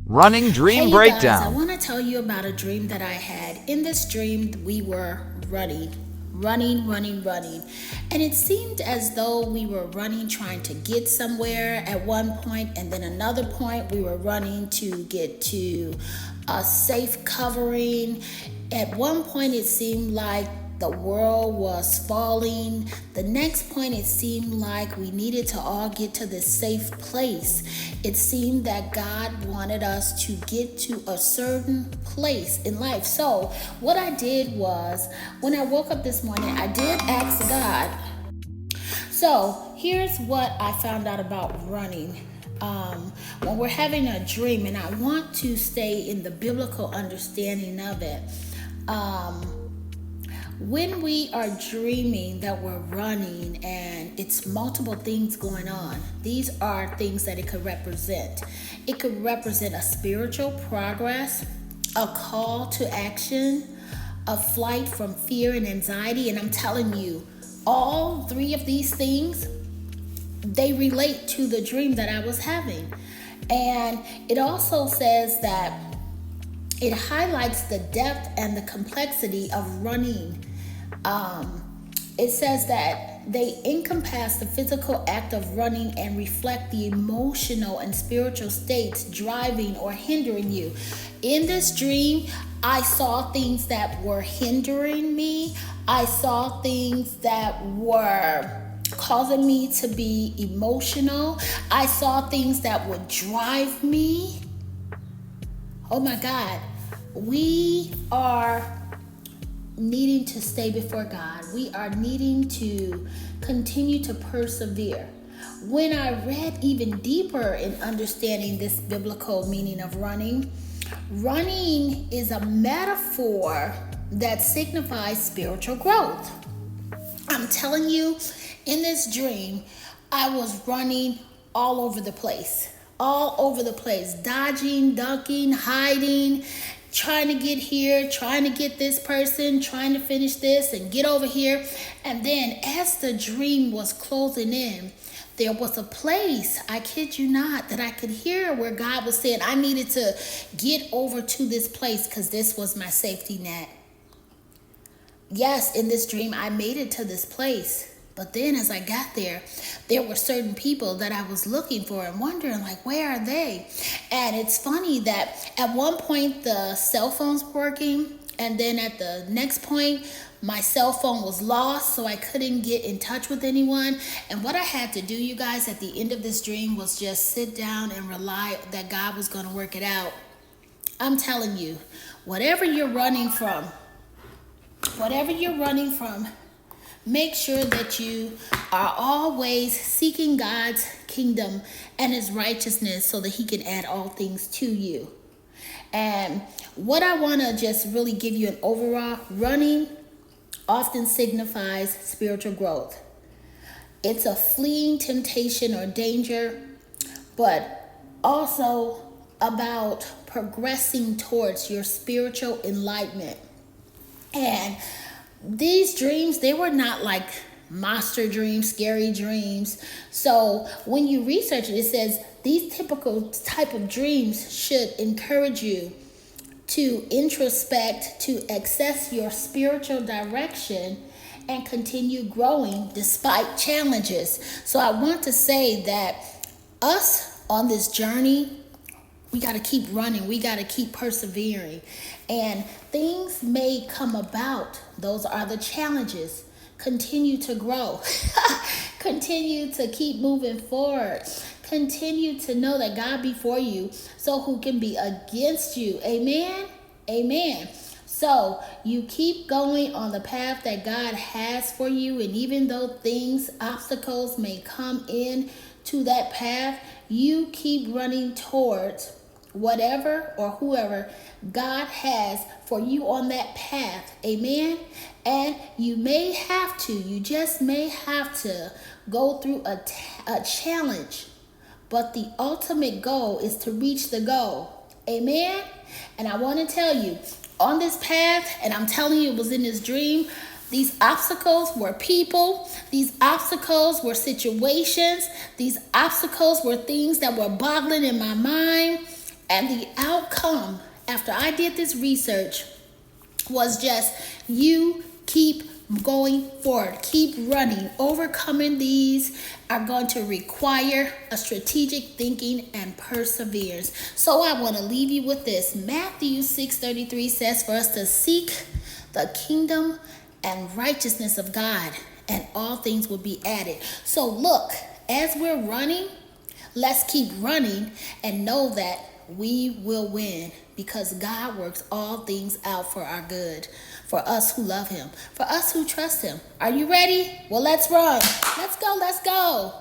Running Hey, Dream you guys, I Breakdown. want to tell you about a dream that I had. In this dream, we were running. And it seemed as though we were running trying to get somewhere at one point, and then another point, we were running to get to a safe covering. At one point, it seemed like the world was falling. The next point, it seemed like we needed to all get to this safe place. It seemed that God wanted us to get to a certain place in life. So, what I did was, when I woke up this morning, I did ask God. So, here's what I found out about running. When we're having a dream, and I want to stay in the biblical understanding of it. When we are dreaming that we're running and it's multiple things going on, these are things that it could represent. It could represent a spiritual progress, a call to action, a flight from fear and anxiety. And I'm telling you, all three of these things, they relate to the dream that I was having. And it also says that it highlights the depth and the complexity of running. It says that they encompass the physical act of running and reflect the emotional and spiritual states driving or hindering you. In this dream, I saw things that were hindering me. I saw things that were causing me to be emotional. I saw things that would drive me. Oh my God. We are needing to stay before God. We are needing to continue to persevere. When I read even deeper in understanding this biblical meaning of running, running is a metaphor that signifies spiritual growth. I'm telling you, in this dream, I was running all over the place. All over the place, dodging, ducking, hiding, trying to get here, trying to get this person, trying to finish this and get over here. And then as the dream was closing in, there was a place, I kid you not, that I could hear where God was saying I needed to get over to this place because this was my safety net. Yes, in this dream, I made it to this place. But then as I got there, there were certain people that I was looking for and wondering, like, where are they? And it's funny that at one point the cell phone's working, and then at the next point, my cell phone was lost, so I couldn't get in touch with anyone. And what I had to do, you guys, at the end of this dream was just sit down and rely that God was going to work it out. I'm telling you, whatever you're running from, whatever you're running from, make sure that you are always seeking God's kingdom and his righteousness so that he can add all things to you. And what I want to just really give you an overall, running often signifies spiritual growth. It's a fleeing temptation or danger, but also about progressing towards your spiritual enlightenment. And these dreams, they were not like monster dreams, scary dreams. So when you research it, it says these typical type of dreams should encourage you to introspect, to access your spiritual direction and continue growing despite challenges. So I want to say that us on this journey, we got to keep running. We got to keep persevering. And things may come about. Those are the challenges. Continue to grow. Continue to keep moving forward. Continue to know that God before you, so who can be against you? Amen? Amen. So you keep going on the path that God has for you. And even though things, obstacles may come in to that path, you keep running towards whatever or whoever God has for you on that path. Amen. And you just may have to go through a challenge, but the ultimate goal is to reach the goal. Amen. And I want to tell you, on this path, and I'm telling you, it was in this dream, these obstacles were people. These obstacles were situations. These obstacles were things that were boggling in my mind. And the outcome, after I did this research, was just you keep going forward, keep running. Overcoming these are going to require a strategic thinking and perseverance. So I want to leave you with this. Matthew 6:33 says for us to seek the kingdom and righteousness of God, and all things will be added. So look, as we're running, let's keep running and know that we will win, because God works all things out for our good, for us who love him, for us who trust him. Are you ready? Well, let's run. Let's go. Let's go.